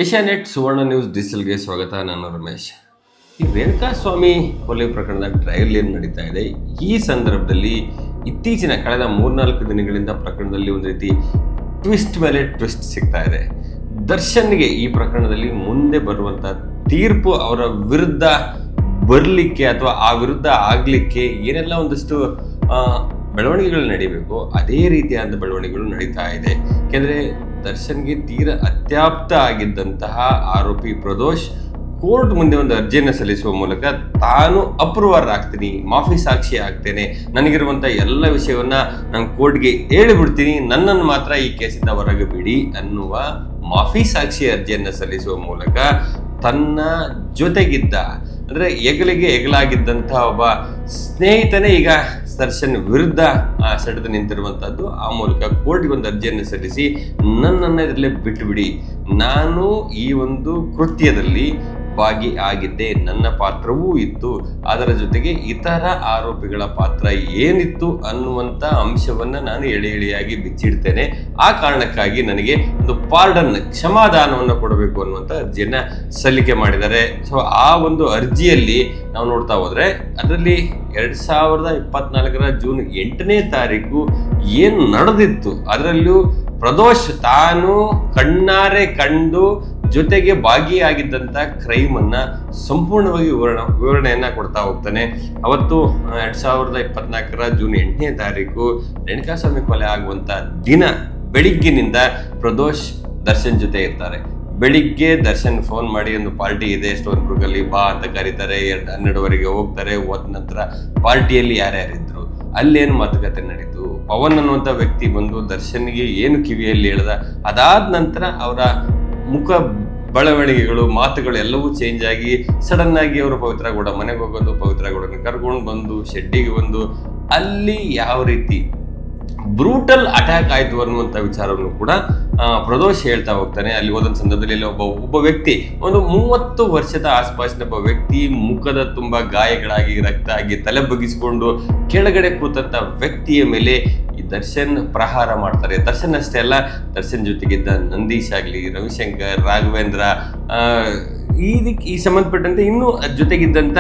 Asianet ಸುವರ್ಣ news ಡಿಜಿಟಲ್ಗೆ ಸ್ವಾಗತ. ನಾನು ರಮೇಶ್. ಈ ರೇಣುಕಾಸ್ವಾಮಿ ಕೊಲೆ ಪ್ರಕರಣದ ಟ್ರಯಲ್ ಏನು ನಡೀತಾ ಇದೆ, ಈ ಸಂದರ್ಭದಲ್ಲಿ ಇತ್ತೀಚಿನ ಕಳೆದ 3-4 ದಿನಗಳಿಂದ ಪ್ರಕರಣದಲ್ಲಿ ಒಂದು ರೀತಿ ಟ್ವಿಸ್ಟ್ ಮೇಲೆ ಟ್ವಿಸ್ಟ್ ಸಿಗ್ತಾ ಇದೆ. ದರ್ಶನ್ಗೆ ಈ ಪ್ರಕರಣದಲ್ಲಿ ಮುಂದೆ ಬರುವಂಥ ತೀರ್ಪು ಅವರ ವಿರುದ್ಧ ಬರಲಿಕ್ಕೆ ಅಥವಾ ಆ ವಿರುದ್ಧ ಆಗಲಿಕ್ಕೆ ಏನೆಲ್ಲ ಒಂದಷ್ಟು ಬೆಳವಣಿಗೆಗಳು ನಡೀಬೇಕು, ಅದೇ ರೀತಿಯಾದ ಬೆಳವಣಿಗೆಗಳು ನಡೀತಾ ಇದೆ. ಯಾಕೆಂದರೆ ದರ್ಶನ್ಗೆ ತೀರ ಅತ್ಯಾಪ್ತ ಆಗಿದ್ದಂತಹ ಆರೋಪಿ ಪ್ರದೋಷ್ ಕೋರ್ಟ್ ಮುಂದೆ ಒಂದು ಅರ್ಜಿಯನ್ನು ಸಲ್ಲಿಸುವ ಮೂಲಕ ತಾನು ಅಪ್ರೂವರ್ ಆಗ್ತೀನಿ, ಮಾಫಿ ಸಾಕ್ಷಿ ಆಗ್ತೇನೆ, ನನಗಿರುವಂಥ ಎಲ್ಲ ವಿಷಯವನ್ನ ನಾನು ಕೋರ್ಟ್ಗೆ ಹೇಳಿಬಿಡ್ತೀನಿ, ನನ್ನನ್ನು ಮಾತ್ರ ಈ ಕೇಸಿಂದ ಹೊರಗೆ ಬಿಡಿ ಅನ್ನುವ ಮಾಫಿ ಸಾಕ್ಷಿ ಅರ್ಜಿಯನ್ನು ಸಲ್ಲಿಸುವ ಮೂಲಕ ತನ್ನ ಜೊತೆಗಿದ್ದ ಅಂದರೆ ಹೆಗಲಿಗೆ ಹೆಗಲಾಗಿದ್ದಂತಹ ಒಬ್ಬ ಸ್ನೇಹಿತನೇ ಈಗ ದರ್ಶನ್ ವಿರುದ್ಧ ಸೆಳೆದು ನಿಂತಿರುವಂಥದ್ದು. ಆ ಮೂಲಕ ಕೋರ್ಟ್ಗೆ ಒಂದು ಅರ್ಜಿಯನ್ನು ಸಲ್ಲಿಸಿ ನನ್ನನ್ನು ಇದರಲ್ಲೇ ಬಿಟ್ಟುಬಿಡಿ, ನಾನು ಈ ಒಂದು ಕೃತ್ಯದಲ್ಲಿ ಭಾಗಿಯಾಗಿದ್ದೆ, ನನ್ನ ಪಾತ್ರವೂ ಇತ್ತು, ಅದರ ಜೊತೆಗೆ ಇತರ ಆರೋಪಿಗಳ ಪಾತ್ರ ಏನಿತ್ತು ಅನ್ನುವಂಥ ಅಂಶವನ್ನು ನಾನು ಎಳೆಯಾಗಿ ಬಿಚ್ಚಿಡ್ತೇನೆ, ಆ ಕಾರಣಕ್ಕಾಗಿ ನನಗೆ ಒಂದು ಪಾರ್ಡನ್ ಕ್ಷಮಾದಾನವನ್ನು ಕೊಡಬೇಕು ಅನ್ನುವಂಥ ಅರ್ಜಿಯನ್ನು ಸಲ್ಲಿಕೆ ಮಾಡಿದ್ದಾರೆ. ಸೊ ಆ ಒಂದು ಅರ್ಜಿಯಲ್ಲಿ ನಾವು ನೋಡ್ತಾ ಹೋದರೆ ಅದರಲ್ಲಿ 2024 ಜೂನ್ 8ನೇ ತಾರೀಕು ಏನು ನಡೆದಿತ್ತು, ಅದರಲ್ಲೂ ಪ್ರದೋಷ್ ತಾನು ಕಣ್ಣಾರೆ ಕಂಡು ಜೊತೆಗೆ ಭಾಗಿಯಾಗಿದ್ದಂಥ ಕ್ರೈಮನ್ನು ಸಂಪೂರ್ಣವಾಗಿ ವಿವರಣೆಯನ್ನು ಕೊಡ್ತಾ ಹೋಗ್ತಾನೆ. ಅವತ್ತು 2024 ಜೂನ್ 8ನೇ ತಾರೀಕು ರೇಣುಕಾಸ್ವಾಮಿ ಕೊಲೆ ಆಗುವಂಥ ದಿನ ಬೆಳಿಗ್ಗಿನಿಂದ ಪ್ರದೋಷ್ ದರ್ಶನ್ ಜೊತೆ ಇರ್ತಾರೆ. ಬೆಳಿಗ್ಗೆ ದರ್ಶನ್ ಫೋನ್ ಮಾಡಿ ಒಂದು ಪಾರ್ಟಿ ಇದೆ ಸ್ಟೋನ್ಬರ್ಗಲ್ಲಿ, ಬಾ ಅಂತ ಕರೀತಾರೆ. 12ವರೆಗೆ ಹೋಗ್ತಾರೆ. ಹೋದ ನಂತರ ಪಾರ್ಟಿಯಲ್ಲಿ ಯಾರ್ಯಾರಿದ್ರು, ಅಲ್ಲೇನು ಮಾತುಕತೆ ನಡೀತು, ಪವನ್ ಅನ್ನುವಂಥ ವ್ಯಕ್ತಿ ಬಂದು ದರ್ಶನ್ಗೆ ಏನು ಕಿವಿಯಲ್ಲಿ ಹೇಳ್ದ, ಅದಾದ ನಂತರ ಅವರ ಮುಖ ಬೆಳವಣಿಗೆಗಳು, ಮಾತುಗಳು ಎಲ್ಲವೂ ಚೇಂಜ್ ಆಗಿ ಸಡನ್ ಆಗಿ ಅವರು ಪವಿತ್ರಗೌಡ ಮನೆಗೆ ಹೋಗೋದು, ಪವಿತ್ರಗೌಡನ ಕರ್ಕೊಂಡು ಬಂದು ಶೆಡ್ಡಿಗೆ ಬಂದು ಅಲ್ಲಿ ಯಾವ ರೀತಿ ಬ್ರೂಟಲ್ ಅಟ್ಯಾಕ್ ಆಯಿತು ಅನ್ನುವಂಥ ವಿಚಾರವನ್ನು ಕೂಡ ಪ್ರದೋಷ್ ಹೇಳ್ತಾ ಹೋಗ್ತಾನೆ. ಅಲ್ಲಿ ಹೋದಂಥ ಸಂದರ್ಭದಲ್ಲಿ ಒಬ್ಬ ವ್ಯಕ್ತಿ, ಒಂದು 30 ವರ್ಷದ ಆಸ್ಪಾಸಿನ ಒಬ್ಬ ವ್ಯಕ್ತಿ, ಮುಖದ ತುಂಬ ಗಾಯಗಳಾಗಿ ರಕ್ತ ಆಗಿ ತಲೆ ಬಗ್ಗಿಸಿಕೊಂಡು ಕೆಳಗಡೆ ಕೂತಂಥ ವ್ಯಕ್ತಿಯ ಮೇಲೆ ಈ ದರ್ಶನ್ ಪ್ರಹಾರ ಮಾಡ್ತಾರೆ. ದರ್ಶನ್ ಅಷ್ಟೇ ಅಲ್ಲ, ದರ್ಶನ್ ಜೊತೆಗಿದ್ದ ನಂದೀಶ್ ಆಗಲಿ, ರವಿಶಂಕರ್, ರಾಘವೇಂದ್ರ, ಈ ಸಂಬಂಧಪಟ್ಟಂತೆ ಇನ್ನೂ ಜೊತೆಗಿದ್ದಂಥ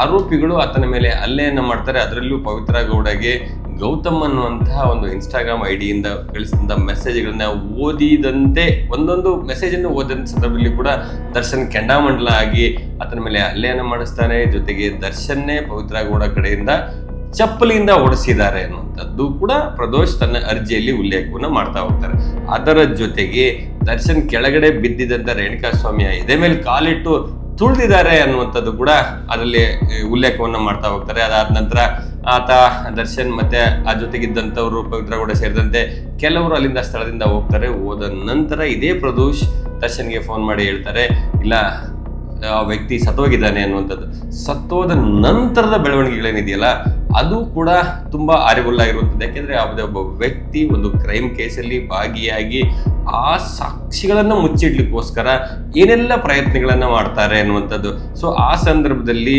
ಆರೋಪಿಗಳು ಆತನ ಮೇಲೆ ಹಲ್ಲೆಯನ್ನು ಮಾಡ್ತಾರೆ. ಅದರಲ್ಲೂ ಪವಿತ್ರ ಗೌಡಗೆ ಗೌತಮ್ ಅನ್ನುವಂತಹ ಒಂದು ಇನ್ಸ್ಟಾಗ್ರಾಮ್ ಐಡಿಯಿಂದ ಕಳಿಸಿದಂಥ ಮೆಸೇಜ್ಗಳನ್ನ ಓದಿದಂತೆ, ಒಂದೊಂದು ಮೆಸೇಜನ್ನು ಓದಿದಂಥ ಸಂದರ್ಭದಲ್ಲಿ ಕೂಡ ದರ್ಶನ್ ಕೆಂಡಾಮಂಡಲ ಆಗಿ ಆತನ ಮೇಲೆ ಹಲ್ಲೆಯನ್ನು ಮಾಡಿಸ್ತಾನೆ. ಜೊತೆಗೆ ದರ್ಶನ್ನೇ ಪವಿತ್ರ ಗೌಡ ಕಡೆಯಿಂದ ಚಪ್ಪಲಿಯಿಂದ ಹೊಡೆಸಿದ್ದಾರೆ ಅನ್ನುವಂಥದ್ದು ಕೂಡ ಪ್ರದೋಷ್ ತನ್ನ ಅರ್ಜಿಯಲ್ಲಿ ಉಲ್ಲೇಖವನ್ನು ಮಾಡ್ತಾ ಹೋಗ್ತಾರೆ. ಅದರ ಜೊತೆಗೆ ದರ್ಶನ್ ಕೆಳಗಡೆ ಬಿದ್ದಿದ್ದಂಥ ರೇಣುಕಾಸ್ವಾಮಿಯ ಎದೆ ಮೇಲೆ ಕಾಲಿಟ್ಟು ತುಳಿದಿದ್ದಾರೆ ಅನ್ನುವಂಥದ್ದು ಕೂಡ ಅದರಲ್ಲಿ ಉಲ್ಲೇಖವನ್ನು ಮಾಡ್ತಾ ಹೋಗ್ತಾರೆ. ಅದಾದ ನಂತರ ಆತ ದರ್ಶನ್ ಮತ್ತೆ ಆ ಜೊತೆಗಿದ್ದಂಥವ್ರು ಪವಿತ್ರಗೌಡ ಸೇರಿದಂತೆ ಕೆಲವರು ಅಲ್ಲಿಂದ ಸ್ಥಳದಿಂದ ಹೋಗ್ತಾರೆ. ಹೋದ ನಂತರ ಇದೇ ಪ್ರದೋಷ್ ದರ್ಶನ್ಗೆ ಫೋನ್ ಮಾಡಿ ಹೇಳ್ತಾರೆ, ಇಲ್ಲ ಆ ವ್ಯಕ್ತಿ ಸತ್ತೋಗಿದ್ದಾನೆ ಅನ್ನುವಂಥದ್ದು. ಸತ್ತೋದ ನಂತರದ ಬೆಳವಣಿಗೆಗಳೇನಿದೆಯಲ್ಲ ಅದು ಕೂಡ ತುಂಬ ಅರಿವುಳ್ಳಾಗಿರುವಂಥದ್ದು. ಯಾಕೆಂದರೆ ಯಾವುದೇ ಒಬ್ಬ ವ್ಯಕ್ತಿ ಒಂದು ಕ್ರೈಮ್ ಕೇಸಲ್ಲಿ ಭಾಗಿಯಾಗಿ ಆ ಸಾಕ್ಷಿಗಳನ್ನು ಮುಚ್ಚಿಡ್ಲಿಕ್ಕೋಸ್ಕರ ಏನೆಲ್ಲ ಪ್ರಯತ್ನಗಳನ್ನು ಮಾಡ್ತಾರೆ ಅನ್ನುವಂಥದ್ದು. ಸೊ ಆ ಸಂದರ್ಭದಲ್ಲಿ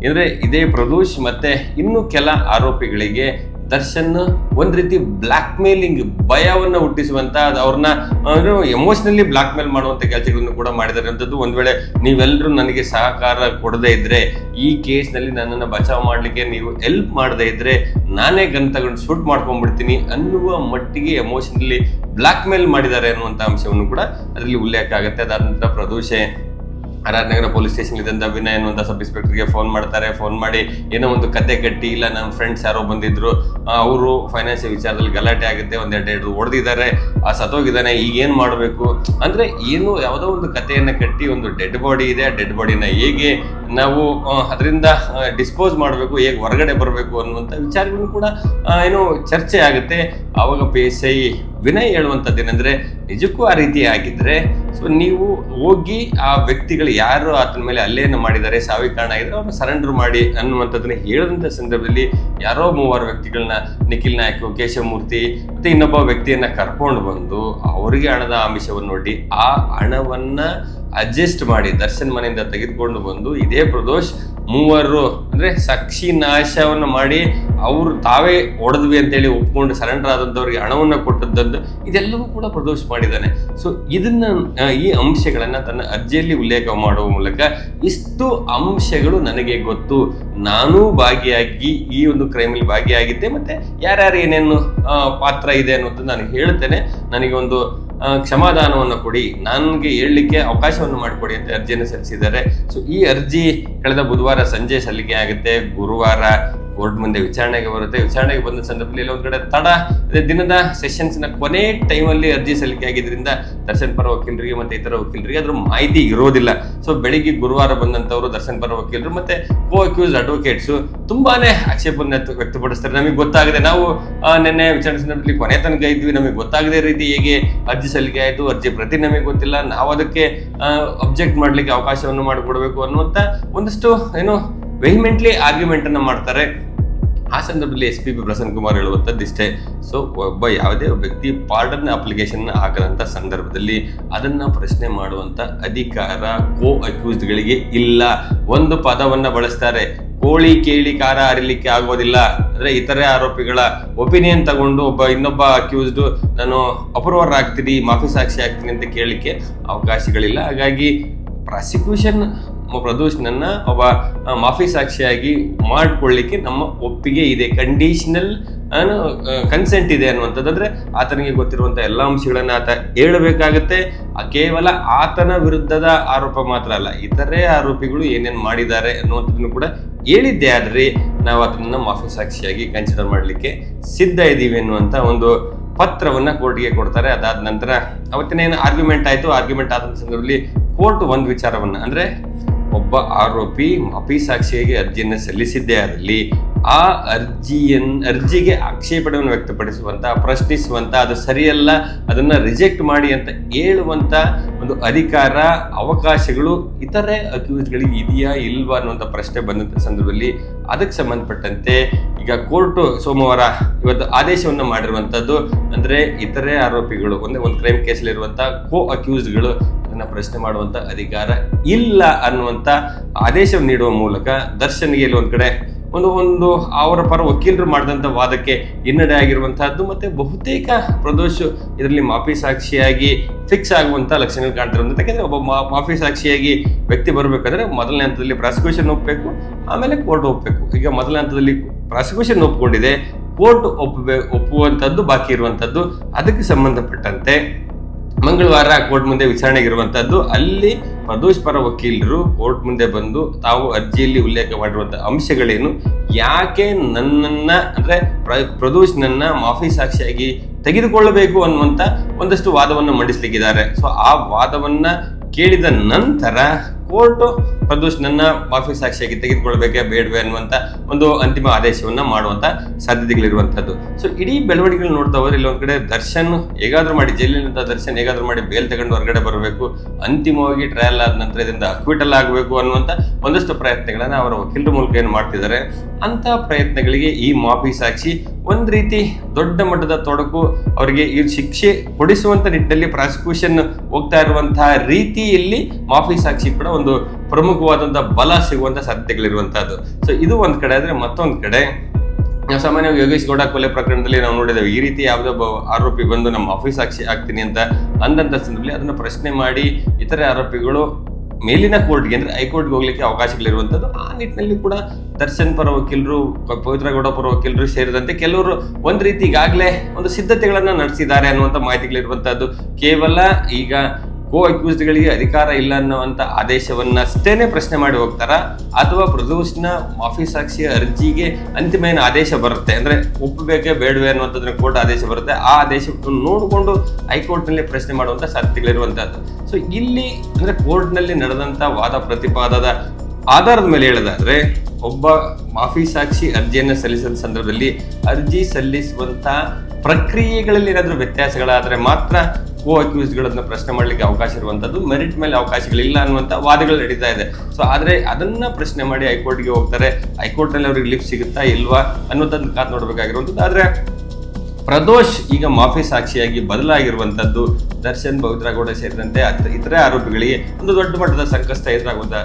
ಅಂದರೆ ಇದೇ ಪ್ರದೋಷ್ ಮತ್ತೆ ಇನ್ನು ಕೆಲ ಆರೋಪಿಗಳಿಗೆ ದರ್ಶನ್ ಒಂದು ರೀತಿ ಬ್ಲ್ಯಾಕ್ ಮೇಲಿಂಗ್, ಭಯವನ್ನು ಹುಟ್ಟಿಸುವಂತ, ಅವ್ರನ್ನ ಎಮೋಷನಲಿ ಬ್ಲ್ಯಾಕ್ ಮೇಲ್ ಮಾಡುವಂಥ ಕೆಲಸಗಳನ್ನು ಕೂಡ ಮಾಡಿದ್ದಾರೆ ಅಂಥದ್ದು. ಒಂದು ವೇಳೆ ನೀವೆಲ್ಲರೂ ನನಗೆ ಸಹಕಾರ ಕೊಡದೇ ಇದ್ರೆ, ಈ ಕೇಸ್ನಲ್ಲಿ ನನ್ನನ್ನು ಬಚಾವ್ ಮಾಡಲಿಕ್ಕೆ ನೀವು ಹೆಲ್ಪ್ ಮಾಡದೇ ಇದ್ರೆ ನಾನೇ ಗನ್ ತಗೊಂಡು ಶೂಟ್ ಮಾಡ್ಕೊಂಡ್ಬಿಡ್ತೀನಿ ಅನ್ನುವ ಮಟ್ಟಿಗೆ ಎಮೋಷನಲಿ ಬ್ಲ್ಯಾಕ್ ಮೇಲ್ ಮಾಡಿದ್ದಾರೆ ಅನ್ನುವಂಥ ಅಂಶವನ್ನು ಕೂಡ ಅದರಲ್ಲಿ ಉಲ್ಲೇಖ ಆಗುತ್ತೆ. ಅದಾದ ನಂತರ ಪ್ರದೋಷೆ ಆರ್.ಆರ್. ಪೊಲೀಸ್ ಸ್ಟೇಷನ್ ಇದ್ದಂಥ ವಿನಯ್ ಅನ್ನುವಂಥ ಸಬ್ ಇನ್ಸ್ಪೆಕ್ಟರ್ಗೆ ಫೋನ್ ಮಾಡ್ತಾರೆ. ಫೋನ್ ಮಾಡಿ ಏನೋ ಒಂದು ಕತೆ ಕಟ್ಟಿ, ಇಲ್ಲ ನಮ್ಮ ಫ್ರೆಂಡ್ಸ್ ಯಾರೋ ಬಂದಿದ್ರು, ಅವರು ಫೈನಾನ್ಷಿಯಲ್ ವಿಚಾರದಲ್ಲಿ ಗಲಾಟೆ ಆಗುತ್ತೆ, ಒಂದೆರಡು ಹೊಡೆದಿದ್ದಾರೆ, ಸತ್ತೋಗಿದ್ದಾನೆ, ಈಗ ಏನು ಮಾಡಬೇಕು ಅಂದರೆ ಏನು ಯಾವುದೋ ಒಂದು ಕಥೆಯನ್ನು ಕಟ್ಟಿ ಒಂದು ಡೆಡ್ ಬಾಡಿ ಇದೆ, ಆ ಡೆಡ್ ಬಾಡಿನ ಹೇಗೆ ನಾವು ಅದರಿಂದ ಡಿಸ್ಪೋಸ್ ಮಾಡಬೇಕು, ಹೇಗೆ ಹೊರಗಡೆ ಬರಬೇಕು ಅನ್ನುವಂಥ ವಿಚಾರಗಳು ಕೂಡ ಏನೋ ಚರ್ಚೆ ಆಗುತ್ತೆ. ಆವಾಗ PSI ವಿನಯ್ ಹೇಳುವಂಥದ್ದೇನೆಂದರೆ, ನಿಜಕ್ಕೂ ಆ ರೀತಿ ಆಗಿದ್ರೆ ಸೊ ನೀವು ಹೋಗಿ ಆ ವ್ಯಕ್ತಿಗಳು ಯಾರು ಆತನ ಮೇಲೆ ಹಲ್ಲೆಯನ್ನು ಮಾಡಿದ್ದಾರೆ, ಸಾವಿಗೆ ಕಾರಣ ಆಗಿದ್ರೆ ಅವ್ರನ್ನ ಸರೆಂಡರ್ ಮಾಡಿ ಅನ್ನುವಂಥದ್ದನ್ನ ಹೇಳಿದಂಥ ಸಂದರ್ಭದಲ್ಲಿ ಯಾರೋ 3 ವ್ಯಕ್ತಿಗಳನ್ನ, ನಿಖಿಲ್ ನಾಯ್ಕ, ಕೇಶವಮೂರ್ತಿ ಮತ್ತು ಇನ್ನೊಬ್ಬ ವ್ಯಕ್ತಿಯನ್ನು ಕರ್ಕೊಂಡು ಬಂದು ಅವರಿಗೆ ಹಣದ ಆಮಿಷವನ್ನು ಒಡ್ಡಿ ಆ ಹಣವನ್ನು ಅಡ್ಜಸ್ಟ್ ಮಾಡಿ ದರ್ಶನ್ ಮನೆಯಿಂದ ತೆಗೆದುಕೊಂಡು ಬಂದು ಇದೇ ಪ್ರದೋಷ್ ಮೂವರು ಅಂದ್ರೆ ಸಾಕ್ಷಿ ನಾಶವನ್ನು ಮಾಡಿ ಅವರು ತಾವೇ ಹೊಡೆದ್ವಿ ಅಂತೇಳಿ ಒಪ್ಕೊಂಡು ಸರೆಂಡರ್ ಆದಂಥವ್ರಿಗೆ ಹಣವನ್ನು ಕೊಟ್ಟದ್ದು ಇದೆಲ್ಲವೂ ಕೂಡ ಪ್ರದೋಷ್ ಮಾಡಿದ್ದಾನೆ. ಸೊ ಇದನ್ನ ಈ ಅಂಶಗಳನ್ನ ತನ್ನ ಅರ್ಜಿಯಲ್ಲಿ ಉಲ್ಲೇಖ ಮಾಡುವ ಮೂಲಕ ಇಷ್ಟು ಅಂಶಗಳು ನನಗೆ ಗೊತ್ತು, ನಾನೂ ಭಾಗಿಯಾಗಿ ಈ ಒಂದು ಕ್ರೈಮಲ್ಲಿ ಭಾಗಿಯಾಗಿದ್ದೆ, ಮತ್ತೆ ಯಾರ್ಯಾರು ಏನೇನು ಪಾತ್ರ ಇದೆ ಅನ್ನೋದು ನಾನು ಹೇಳ್ತೇನೆ, ನನಗೆ ಒಂದು ಕ್ಷಮಾದಾನವನ್ನು ಕೊಡಿ, ನನಗೆ ಹೇಳಲಿಕ್ಕೆ ಅವಕಾಶವನ್ನು ಮಾಡಿಕೊಡಿ ಅಂತ ಅರ್ಜಿಯನ್ನು ಸಲ್ಲಿಸಿದ್ದಾರೆ. ಸೊ ಈ ಅರ್ಜಿ ಕಳೆದ ಬುಧವಾರ ಸಂಜೆ ಸಲ್ಲಿಕೆ ಆಗುತ್ತೆ, ಗುರುವಾರ ಕೋರ್ಟ್ ಮುಂದೆ ವಿಚಾರಣೆಗೆ ಬರುತ್ತೆ. ವಿಚಾರಣೆಗೆ ಬಂದ ಸಂದರ್ಭದಲ್ಲಿ ಒಂದು ಕಡೆ ತಡ ದಿನದ ಸೆಷನ್ಸ್ನ ಕೊನೆ ಟೈಮಲ್ಲಿ ಅರ್ಜಿ ಸಲ್ಲಿಕೆ ಆಗಿದ್ರಿಂದ ದರ್ಶನ್ ಪರ ವಕೀಲರಿಗೆ ಮತ್ತೆ ಇತರ ವಕೀಲರಿಗೆ ಅದ್ರ ಮಾಹಿತಿ ಇರೋದಿಲ್ಲ. ಸೊ ಬೆಳಿಗ್ಗೆ ಗುರುವಾರ ಬಂದಂತವರು ದರ್ಶನ್ ಪರ ವಕೀಲರು ಮತ್ತೆ ಕೋ ಅಕ್ಯೂಸ್ಡ್ ಅಡ್ವೊಕೇಟ್ಸ್ ತುಂಬಾನೇ ಆಕ್ಷೇಪವನ್ನು ವ್ಯಕ್ತಪಡಿಸ್ತಾರೆ. ನಮಗೆ ಗೊತ್ತಾಗದೆ, ನಾವು ನಿನ್ನೆ ವಿಚಾರಣೆ ಸಂದರ್ಭದಲ್ಲಿ ಕೊನೆ ತನಕ ಇದ್ವಿ, ನಮಗೆ ಗೊತ್ತಾಗದೇ ರೀತಿ ಹೇಗೆ ಅರ್ಜಿ ಸಲ್ಲಿಕೆ ಆಯಿತು, ಅರ್ಜಿ ಪ್ರತಿ ನಮಗೆ ಗೊತ್ತಿಲ್ಲ, ನಾವು ಅದಕ್ಕೆ ಅಬ್ಜೆಕ್ಟ್ ಮಾಡ್ಲಿಕ್ಕೆ ಅವಕಾಶವನ್ನು ಮಾಡಿಕೊಡ್ಬೇಕು ಅನ್ನುವಂತ ಒಂದಷ್ಟು ಏನೋ ವೆಹಿಮೆಂಟ್ಲಿ ಆರ್ಗ್ಯುಮೆಂಟ್ ಅನ್ನ ಮಾಡ್ತಾರೆ. ಆ ಸಂದರ್ಭದಲ್ಲಿ SP ಪ್ರಸನ್ನ ಕುಮಾರ್ ಹೇಳುವಂಥದ್ದು ಇಷ್ಟೇ. ಸೊ ಒಬ್ಬ ಯಾವುದೇ ವ್ಯಕ್ತಿ ಪಾರ್ಡನ್ ಅಪ್ಲಿಕೇಶನ್ ಹಾಕದಂತ ಸಂದರ್ಭದಲ್ಲಿ ಅದನ್ನ ಪ್ರಶ್ನೆ ಮಾಡುವಂತ ಅಧಿಕಾರ ಕೋ ಅಕ್ಯೂಸ್ಡ್ಗಳಿಗೆ ಇಲ್ಲ. ಒಂದು ಪದವನ್ನ ಬಳಸ್ತಾರೆ, ಕೋಳಿ ಕೇಳಿ ಕಾರ ಅರಿಲಿಕ್ಕೆ ಆಗೋದಿಲ್ಲ. ಅಂದ್ರೆ ಇತರೆ ಆರೋಪಿಗಳ ಒಪಿನಿಯನ್ ತಗೊಂಡು ಇನ್ನೊಬ್ಬ ಅಕ್ಯೂಸ್ಡ್ ನಾನು ಅಪ್ರೂವರ್ ಆಗ್ತೀನಿ, ಮಾಫಿ ಸಾಕ್ಷಿ ಆಗ್ತೀನಿ ಅಂತ ಕೇಳಲಿಕ್ಕೆ ಅವಕಾಶಗಳಿಲ್ಲ. ಹಾಗಾಗಿ ಪ್ರಾಸಿಕ್ಯೂಷನ್ ಪ್ರದೋಷ್ನನ್ನ ಒಬ್ಬ ಮಾಫಿ ಸಾಕ್ಷಿಯಾಗಿ ಮಾಡಿಕೊಳ್ಳಿಕ್ಕೆ ನಮ್ಮ ಒಪ್ಪಿಗೆ ಇದೆ, ಕಂಡೀಷನಲ್ ಕನ್ಸೆಂಟ್ ಇದೆ ಅನ್ನುವಂಥದ್ದು. ಅಂದ್ರೆ ಆತನಿಗೆ ಗೊತ್ತಿರುವಂತ ಎಲ್ಲ ಅಂಶಗಳನ್ನ ಆತ ಹೇಳಬೇಕಾಗತ್ತೆ. ಕೇವಲ ಆತನ ವಿರುದ್ಧದ ಆರೋಪ ಮಾತ್ರ ಅಲ್ಲ, ಇತರೆ ಆರೋಪಿಗಳು ಏನೇನು ಮಾಡಿದ್ದಾರೆ ಅನ್ನುವಂಥದ್ದನ್ನು ಕೂಡ ಹೇಳಿದ್ದೆ ಆದ್ರೆ ನಾವು ಅದನ್ನ ಮಾಫಿ ಸಾಕ್ಷಿಯಾಗಿ ಕನ್ಸಿಡರ್ ಮಾಡಲಿಕ್ಕೆ ಸಿದ್ಧ ಇದ್ದೀವಿ ಅನ್ನುವಂತ ಒಂದು ಪತ್ರವನ್ನ ಕೋರ್ಟ್ಗೆ ಕೊಡ್ತಾರೆ. ಅದಾದ ನಂತರ ಅವತ್ತಿನೇನು ಆರ್ಗ್ಯುಮೆಂಟ್ ಆಯ್ತು, ಆರ್ಗ್ಯುಮೆಂಟ್ ಆದ ಸಂದರ್ಭದಲ್ಲಿ ಕೋರ್ಟ್ ಒಂದು ವಿಚಾರವನ್ನ ಅಂದ್ರೆ ಒಬ್ಬ ಆರೋಪಿ ಮಾಫಿ ಸಾಕ್ಷಿಯಾಗಿ ಅರ್ಜಿಯನ್ನು ಸಲ್ಲಿಸಿದ್ದೇ ಆದಲ್ಲಿ ಆ ಅರ್ಜಿಗೆ ಆಕ್ಷೇಪಣೆಯನ್ನು ವ್ಯಕ್ತಪಡಿಸುವಂತ, ಪ್ರಶ್ನಿಸುವಂತ, ಅದು ಸರಿಯಲ್ಲ ಅದನ್ನ ರಿಜೆಕ್ಟ್ ಮಾಡಿ ಅಂತ ಹೇಳುವಂತ ಒಂದು ಅಧಿಕಾರ, ಅವಕಾಶಗಳು ಇತರೆ ಅಕ್ಯೂಸ್ಡ್ಗಳಿಗೆ ಇದೆಯಾ ಇಲ್ವಾ ಅನ್ನುವಂಥ ಪ್ರಶ್ನೆ ಬಂದಂತ ಸಂದರ್ಭದಲ್ಲಿ ಅದಕ್ಕೆ ಸಂಬಂಧಪಟ್ಟಂತೆ ಈಗ ಕೋರ್ಟ್ ಸೋಮವಾರ ಇವತ್ತು ಆದೇಶವನ್ನು ಮಾಡಿರುವಂತದ್ದು. ಅಂದ್ರೆ ಇತರೆ ಆರೋಪಿಗಳು ಒಂದು ಕ್ರೈಮ್ ಕೇಸಲ್ಲಿ ಇರುವಂತಹ ಕೋ ಅಕ್ಯೂಸ್ಡ್ಗಳು ಅದನ್ನ ಪ್ರಶ್ನೆ ಮಾಡುವಂತ ಅಧಿಕಾರ ಇಲ್ಲ ಅನ್ನುವಂತ ಆದೇಶವನ್ನು ನೀಡುವ ಮೂಲಕ ದರ್ಶನ್ಗೆ ಇಲ್ಲಿ ಒಂದ್ ಕಡೆ ಒಂದು ಅವರ ಪರ ವಕೀಲರು ಮಾಡಿದಂಥ ವಾದಕ್ಕೆ ಹಿನ್ನಡೆ ಆಗಿರುವಂತಹದ್ದು. ಮತ್ತೆ ಬಹುತೇಕ ಪ್ರದೋಷ್ ಇದರಲ್ಲಿ ಮಾಫಿ ಸಾಕ್ಷಿಯಾಗಿ ಫಿಕ್ಸ್ ಆಗುವಂತ ಲಕ್ಷಣಗಳು ಕಾಣ್ತಿರುವಂಥದ್ದು. ಯಾಕೆಂದ್ರೆ ಒಬ್ಬ ಮಾಫಿ ಸಾಕ್ಷಿಯಾಗಿ ವ್ಯಕ್ತಿ ಬರಬೇಕಾದ್ರೆ ಮೊದಲನೇ ಹಂತದಲ್ಲಿ ಪ್ರಾಸಿಕ್ಯೂಷನ್ ಒಪ್ಪಬೇಕು, ಆಮೇಲೆ ಕೋರ್ಟ್ ಒಪ್ಪಬೇಕು. ಈಗ ಮೊದಲನೇ ಹಂತದಲ್ಲಿ ಪ್ರಾಸಿಕ್ಯೂಷನ್ ಒಪ್ಪಿಕೊಂಡಿದೆ, ಕೋರ್ಟ್ ಒಪ್ಪುವಂಥದ್ದು ಬಾಕಿ ಇರುವಂಥದ್ದು. ಅದಕ್ಕೆ ಸಂಬಂಧಪಟ್ಟಂತೆ ಮಂಗಳವಾರ ಕೋರ್ಟ್ ಮುಂದೆ ವಿಚಾರಣೆಗಿರುವಂತಹದ್ದು. ಅಲ್ಲಿ ಪ್ರದೋಷ್ ಪರ ವಕೀಲರು ಕೋರ್ಟ್ ಮುಂದೆ ಬಂದು ತಾವು ಅರ್ಜಿಯಲ್ಲಿ ಉಲ್ಲೇಖ ಮಾಡಿರುವಂತಹ ಅಂಶಗಳೇನು, ಯಾಕೆ ನನ್ನನ್ನ ಅಂದ್ರೆ ಪ್ರದೋಷ್ ನನ್ನ ಮಾಫಿ ಸಾಕ್ಷಿಯಾಗಿ ತೆಗೆದುಕೊಳ್ಳಬೇಕು ಅನ್ನುವಂತ ಒಂದಷ್ಟು ವಾದವನ್ನು ಮಂಡಿಸ್ಲಿಕ್ಕಿದ್ದಾರೆ. ಸೊ ಆ ವಾದವನ್ನ ಕೇಳಿದ ನಂತರ ಕೋರ್ಟ್ ಪ್ರದೋಷ್ ನನ್ನ ಮಾಫಿ ಸಾಕ್ಷಿಯಾಗಿ ತೆಗೆದುಕೊಳ್ಬೇಕೇ ಬೇಡವೇ ಅನ್ನುವಂತ ಒಂದು ಅಂತಿಮ ಆದೇಶವನ್ನ ಮಾಡುವಂತ ಸಾಧ್ಯತೆಗಳಿರುವಂತದ್ದು. ಸೊ ಇಡೀ ಬೆಳವಣಿಗೆಗಳು ನೋಡ್ತಾ ಹೋದ್ರೆ ಇಲ್ಲಿ ಒಂದ್ ಕಡೆ ದರ್ಶನ್ ಹೇಗಾದ್ರೂ ಮಾಡಿ ಜೈಲಿನಿಂದ ದರ್ಶನ್ ಹೇಗಾದ್ರೂ ಮಾಡಿ ಬೇಲ್ ತಗೊಂಡು ಹೊರಗಡೆ ಬರಬೇಕು, ಅಂತಿಮವಾಗಿ ಟ್ರಯಲ್ ಆದ ನಂತರ ಇದರಿಂದ ಅಕ್ವಿಟಲ್ ಆಗಬೇಕು ಅನ್ನುವಂತ ಒಂದಷ್ಟು ಪ್ರಯತ್ನಗಳನ್ನ ಅವರ ವಕೀಲರ ಮೂಲಕ ಏನು ಮಾಡ್ತಿದ್ದಾರೆ. ಅಂತ ಪ್ರಯತ್ನಗಳಿಗೆ ಈ ಮಾಫಿ ಸಾಕ್ಷಿ ಒಂದ್ ರೀತಿ ದೊಡ್ಡ ಮಟ್ಟದ ತೊಡಕು, ಅವರಿಗೆ ಈ ಶಿಕ್ಷೆ ಕೊಡಿಸುವಂತ ನಿಟ್ಟಿನಲ್ಲಿ ಪ್ರಾಸಿಕ್ಯೂಷನ್ ಹೋಗ್ತಾ ಇರುವಂತಹ ರೀತಿಯಲ್ಲಿ ಮಾಫಿ ಸಾಕ್ಷಿ ಕೂಡ ಒಂದು ಪ್ರಮುಖವಾದಂತಹ ಬಲ ಸಿಗುವಂತ ಸಾಧ್ಯತೆಗಳಿರುವಂತಹದ್ದು. ಸೊ ಇದು ಒಂದ್ ಕಡೆ ಆದ್ರೆ, ಮತ್ತೊಂದ್ ಕಡೆ ನಾವು ಸಾಮಾನ್ಯವಾಗಿ ಯೋಗೇಶ್ ಗೌಡ ಕೊಲೆ ಪ್ರಕರಣದಲ್ಲಿ ನಾವು ನೋಡಿದ್ದೇವೆ. ಈ ರೀತಿ ಯಾವುದೋ ಆರೋಪಿ ಬಂದು ನಮ್ಮ ಮಾಫಿ ಸಾಕ್ಷಿ ಆಗ್ತೀನಿ ಅಂತ ಅಂದಂತ ಸಂದರ್ಭದಲ್ಲಿ ಅದನ್ನ ಪ್ರಶ್ನೆ ಮಾಡಿ ಇತರೆ ಆರೋಪಿಗಳು ಮೇಲಿನ ಕೋರ್ಟ್ಗೆ ಅಂದ್ರೆ ಹೈಕೋರ್ಟ್ಗೆ ಹೋಗ್ಲಿಕ್ಕೆ ಅವಕಾಶಗಳಿರುವಂಥದ್ದು. ಆ ನಿಟ್ಟಿನಲ್ಲಿ ಕೂಡ ದರ್ಶನ್ ಪರ ವಕೀಲರು, ಪವಿತ್ರ ಗೌಡ ಪರ ವಕೀಲರು ಸೇರಿದಂತೆ ಕೆಲವರು ಒಂದ್ ರೀತಿ ಈಗಾಗಲೇ ಒಂದು ಸಿದ್ಧತೆಗಳನ್ನ ನಡೆಸಿದ್ದಾರೆ ಅನ್ನುವಂಥ ಮಾಹಿತಿಗಳಿರುವಂತಹದ್ದು. ಕೇವಲ ಈಗ ಕೋ ಅಕ್ಯೂಸ್ಡ್ಗಳಿಗೆ ಅಧಿಕಾರ ಇಲ್ಲ ಅನ್ನುವಂಥ ಆದೇಶವನ್ನಷ್ಟೇನೆ ಪ್ರಶ್ನೆ ಮಾಡಿ ಹೋಗ್ತಾರ, ಅಥವಾ ಪ್ರದೋಷ್ನ ಮಾಫಿ ಸಾಕ್ಷಿಯ ಅರ್ಜಿಗೆ ಅಂತಿಮ ಏನು ಆದೇಶ ಬರುತ್ತೆ ಅಂದ್ರೆ ಒಪ್ಪಬೇಕೇ ಬೇಡವೇ ಅನ್ನುವಂಥದ್ದನ್ನ ಕೋರ್ಟ್ ಆದೇಶ ಬರುತ್ತೆ, ಆ ಆದೇಶವನ್ನು ನೋಡಿಕೊಂಡು ಹೈಕೋರ್ಟ್ನಲ್ಲಿ ಪ್ರಶ್ನೆ ಮಾಡುವಂಥ ಸಾಧ್ಯತೆಗಳಿರುವಂತಹದ್ದು. ಸೊ ಇಲ್ಲಿ ಅಂದ್ರೆ ಕೋರ್ಟ್ನಲ್ಲಿ ನಡೆದಂತ ವಾದ ಪ್ರತಿಪಾದದ ಆಧಾರದ ಮೇಲೆ ಹೇಳೋದಾದ್ರೆ, ಒಬ್ಬ ಮಾಫಿ ಸಾಕ್ಷಿ ಅರ್ಜಿಯನ್ನು ಸಲ್ಲಿಸಿದ ಸಂದರ್ಭದಲ್ಲಿ ಅರ್ಜಿ ಸಲ್ಲಿಸುವಂತ ಪ್ರಕ್ರಿಯೆಗಳಲ್ಲಿ ಏನಾದರೂ ವ್ಯತ್ಯಾಸಗಳಾದ್ರೆ ಮಾತ್ರ ಕೋ ಅಕ್ಯೂಸ್ಡ್ಗಳನ್ನ ಪ್ರಶ್ನೆ ಮಾಡ್ಲಿಕ್ಕೆ ಅವಕಾಶ ಇರುವಂತದ್ದು, ಮೆರಿಟ್ ಮೇಲೆ ಅವಕಾಶಗಳಿಲ್ಲ ಅನ್ನುವಂಥ ವಾದಗಳು ನಡೀತಾ ಇದೆ. ಸೊ ಆದ್ರೆ ಅದನ್ನ ಪ್ರಶ್ನೆ ಮಾಡಿ ಹೈಕೋರ್ಟ್ಗೆ ಹೋಗ್ತಾರೆ, ಹೈಕೋರ್ಟ್ ನಲ್ಲಿ ಅವ್ರಿಗೆ ಲಿಫ್ಟ್ ಸಿಗುತ್ತಾ ಇಲ್ವಾ ಅನ್ನೋದನ್ನ ಕಾದು ನೋಡ್ಬೇಕಾಗಿರುವಂಥದ್ದು. ಆದ್ರೆ ಪ್ರದೋಷ್ ಈಗ ಮಾಫಿ ಸಾಕ್ಷಿಯಾಗಿ ಬದಲಾಗಿರುವಂತದ್ದು ದರ್ಶನ್ ಗೌಡ ಸೇರಿದಂತೆ ಇತರೆ ಆರೋಪಿಗಳಿಗೆ ಒಂದು ದೊಡ್ಡ ಮಟ್ಟದ ಸಂಕಷ್ಟ ಎದುರಾಗುವಂತ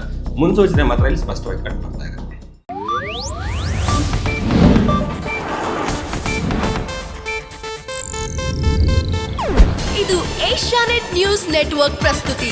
ಮುನ್ಸೂಚನೆ ಮಾತ್ರ ಇಲ್ಲಿ ಸ್ಪಷ್ಟವಾಗಿ ಕಂಡು ಬರ್ತಾ ಇದೆ. ಇದು ಏಷ್ಯಾನೆಟ್ ನ್ಯೂಸ್ ನೆಟ್ವರ್ಕ್ ಪ್ರಸ್ತುತಿ.